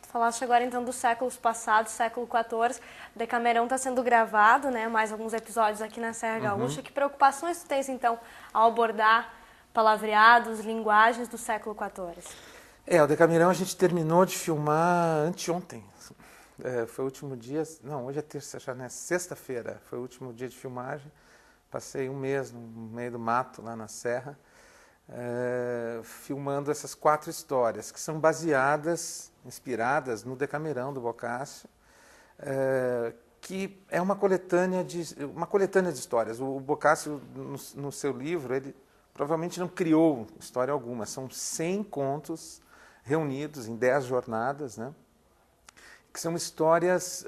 Falaste agora então dos séculos passados, século XIV. Decamerão está sendo gravado, né? Mais alguns episódios aqui na Serra Gaúcha. Que preocupações tu tens então ao abordar palavreados, linguagens do século XIV? O Decamerão a gente terminou de filmar anteontem. Foi o último dia, não, hoje é terça, já né? Sexta-feira foi o último dia de filmagem. Passei um mês no meio do mato, lá na Serra, filmando essas 4 histórias, que são baseadas, inspiradas no Decamerão, do Boccaccio, que é uma coletânea de histórias. O Boccaccio, no seu livro, ele provavelmente não criou história alguma. São 100 contos reunidos em 10 jornadas, né? Que são histórias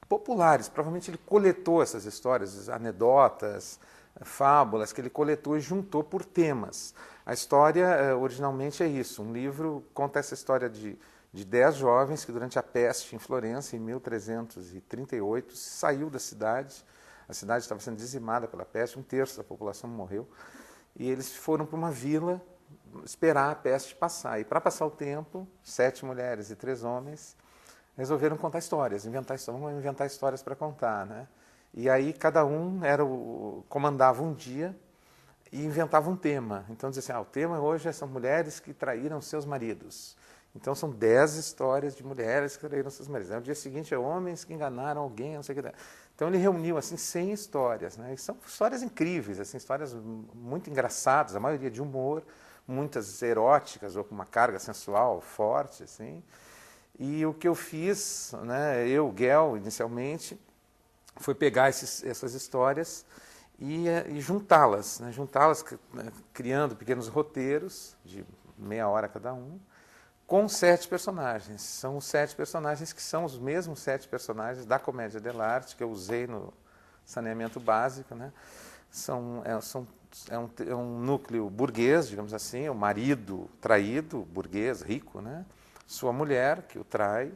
populares. Provavelmente ele coletou essas histórias, anedotas, fábulas, que ele coletou e juntou por temas. A história, originalmente, é isso. Um livro conta essa história de 10 jovens que, durante a peste em Florença, em 1338, saiu da cidade. A cidade estava sendo dizimada pela peste, 1/3 da população morreu. E eles foram para uma vila esperar a peste passar. E, para passar o tempo, 7 mulheres e 3 homens resolveram contar histórias, vamos inventar histórias para contar, né? E aí cada um comandava um dia e inventava um tema. Então dizia assim, o tema hoje são mulheres que traíram seus maridos. Então são 10 histórias de mulheres que traíram seus maridos. No dia seguinte homens que enganaram alguém, não sei o que. Então ele reuniu assim 100 histórias, né? E são histórias incríveis, assim, histórias muito engraçadas, a maioria de humor, muitas eróticas ou com uma carga sensual forte, assim. E o que eu fiz, né, eu, Guel, inicialmente, foi pegar essas histórias e juntá-las, né, criando pequenos roteiros de meia hora cada um, com 7 personagens. São os 7 personagens que são os mesmos 7 personagens da Comédia dell'arte que eu usei no saneamento básico, né? É um núcleo burguês, digamos assim, o marido traído, burguês, rico, né? Sua mulher, que o trai,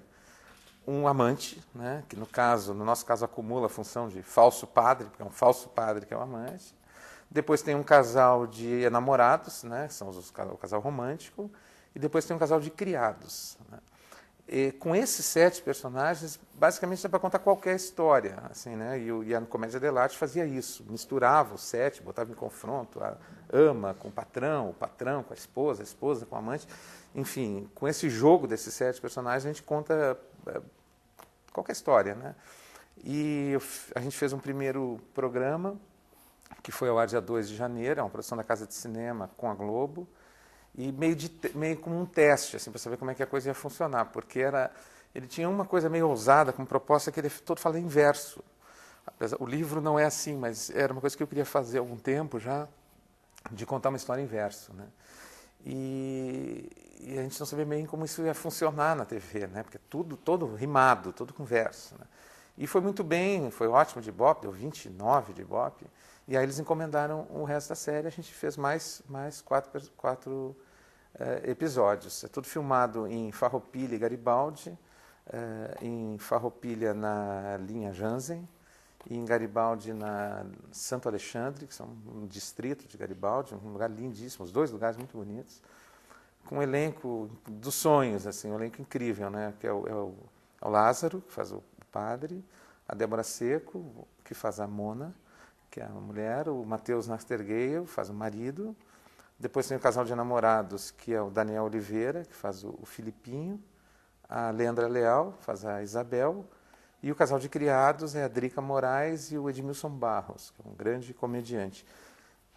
um amante, né, que no nosso caso acumula a função de falso padre, porque é um falso padre que é o amante. Depois tem um casal de namorados, né, são o casal romântico, e depois tem um casal de criados, né. E com esses 7 personagens, basicamente dá para contar qualquer história, assim, né? E a Comédia dell'arte fazia isso, misturava os 7, botava em confronto a ama com o patrão com a esposa com o amante. Enfim, com esse jogo desses 7 personagens, a gente conta qualquer história, né? E a gente fez um primeiro programa, que foi ao ar dia 2 de janeiro, é uma produção da Casa de Cinema com a Globo, e meio como um teste, assim, para saber como é que a coisa ia funcionar, porque ele tinha uma coisa meio ousada, com proposta que ele todo fala em verso. O livro não é assim, mas era uma coisa que eu queria fazer há algum tempo já, de contar uma história em verso, né? E a gente não sabia bem como isso ia funcionar na TV, né? Porque todo rimado, tudo com verso, né? E foi muito bem, foi ótimo de Ibope, deu 29 de Ibope. E aí eles encomendaram o resto da série, a gente fez mais 4 episódios. É tudo filmado em Farroupilha e Garibaldi, em Farroupilha na linha Jansen, e em Garibaldi na Santo Alexandre, que são um distrito de Garibaldi, um lugar lindíssimo, os 2 lugares muito bonitos, com um elenco dos sonhos, assim, um elenco incrível, né? Que é o Lázaro, que faz o padre, a Débora Seco, que faz a Mona, que é a mulher, o Matheus Nastergueil, que faz o marido, depois tem o casal de namorados, que é o Daniel Oliveira, que faz o Filipinho, a Leandra Leal, que faz a Isabel, e o casal de criados é a Drica Moraes e o Edmilson Barros, que é um grande comediante.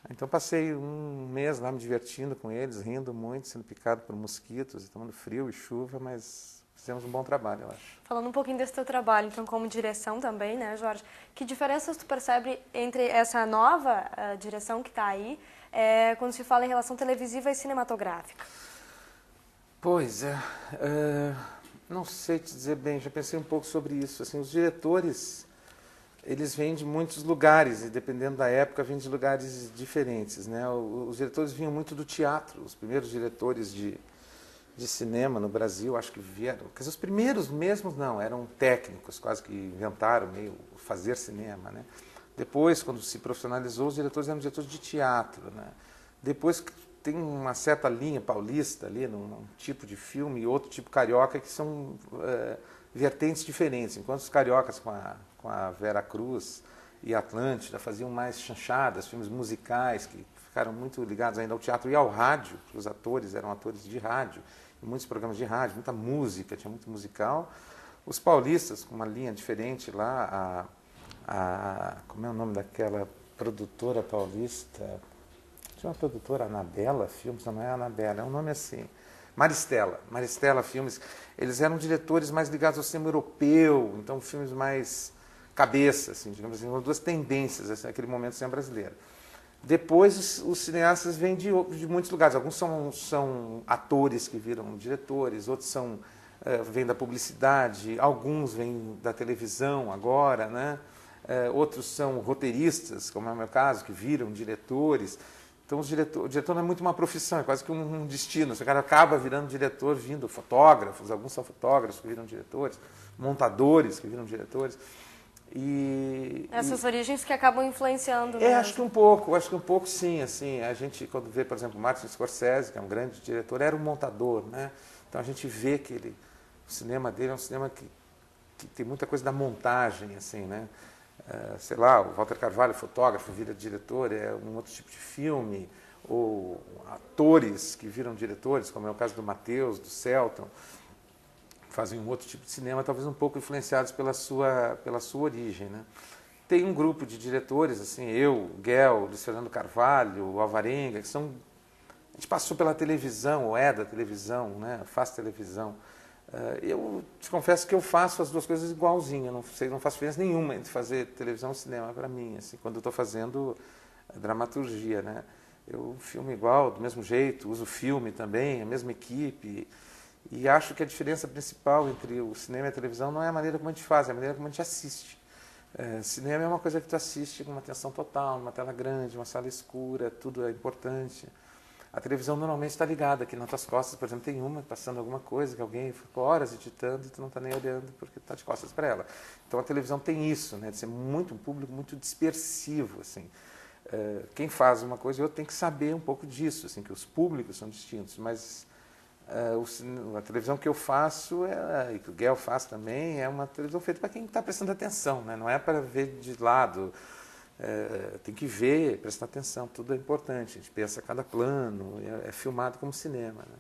Então passei um mês lá me divertindo com eles, rindo muito, sendo picado por mosquitos, e tomando frio e chuva, mas fizemos um bom trabalho, eu acho. Falando um pouquinho desse teu trabalho, então, como direção também, né, Jorge? Que diferenças tu percebe entre essa nova direção que está aí, quando se fala em relação televisiva e cinematográfica? Pois não sei te dizer bem, já pensei um pouco sobre isso. Assim, os diretores, eles vêm de muitos lugares, e dependendo da época, vêm de lugares diferentes, né? Os diretores vinham muito do teatro, os primeiros diretores de cinema no Brasil, acho que vieram... Quer dizer, os primeiros mesmos não, eram técnicos, quase que inventaram meio fazer cinema, né? Depois, quando se profissionalizou, os diretores eram diretores de teatro, né? Depois tem uma certa linha paulista ali, num tipo de filme, e outro tipo carioca, que são vertentes diferentes. Enquanto os cariocas com a Vera Cruz e Atlântida faziam mais chanchadas, filmes musicais, que ficaram muito ligados ainda ao teatro e ao rádio, porque os atores eram atores de rádio, em muitos programas de rádio, muita música, tinha muito musical. Os paulistas, com uma linha diferente lá, como é o nome daquela produtora paulista? Tinha uma produtora, Anabela Filmes, não é Anabela, é um nome assim. Maristela Filmes. Eles eram diretores mais ligados ao cinema europeu, então filmes mais cabeça, assim, digamos assim, duas tendências assim, naquele momento do cinema brasileiro. Depois os cineastas vêm de muitos lugares. Alguns são atores que viram diretores, outros vêm da publicidade, alguns vêm da televisão agora, né? Outros são roteiristas, como é o meu caso, que viram diretores. Então, o diretor não é muito uma profissão, é quase que um destino. O cara acaba virando diretor, vindo fotógrafos, alguns são fotógrafos que viram diretores, montadores que viram diretores. Essas origens que acabam influenciando. Acho que um pouco sim. Assim, a gente, quando vê, por exemplo, Martin Scorsese, que é um grande diretor, era um montador, né? Então a gente vê que o cinema dele é um cinema que tem muita coisa da montagem, assim, né? Sei lá, o Walter Carvalho, fotógrafo, vira diretor, é um outro tipo de filme, ou atores que viram diretores, como é o caso do Matheus, do Celton, fazem um outro tipo de cinema, talvez um pouco influenciados pela sua origem, né? Tem um grupo de diretores, assim, eu, o Guel, Luiz Fernando Carvalho, o Alvarenga, que são... A gente passou pela televisão, ou é da televisão, né? Faz televisão. Eu te confesso que eu faço as duas coisas igualzinho, não faço diferença nenhuma entre fazer televisão e cinema para mim, assim, quando eu estou fazendo dramaturgia, né? Eu filmo igual, do mesmo jeito, uso filme também, a mesma equipe, e acho que a diferença principal entre o cinema e a televisão não é a maneira como a gente faz, é a maneira como a gente assiste. Cinema é uma coisa que tu assiste com uma atenção total, numa tela grande, uma sala escura, tudo é importante. A televisão normalmente está ligada aqui nas tuas costas, por exemplo, tem uma passando alguma coisa que alguém ficou horas editando e tu não está nem olhando porque tu está de costas para ela. Então a televisão tem isso, né, de ser um público muito dispersivo, assim. Quem faz uma coisa e outra tem que saber um pouco disso, assim, que os públicos são distintos, mas a televisão que eu faço e que o Guel faz também é uma televisão feita para quem está prestando atenção, né? Não é para ver de lado. Tem que ver, prestar atenção, tudo é importante. A gente pensa cada plano, é filmado como cinema, né?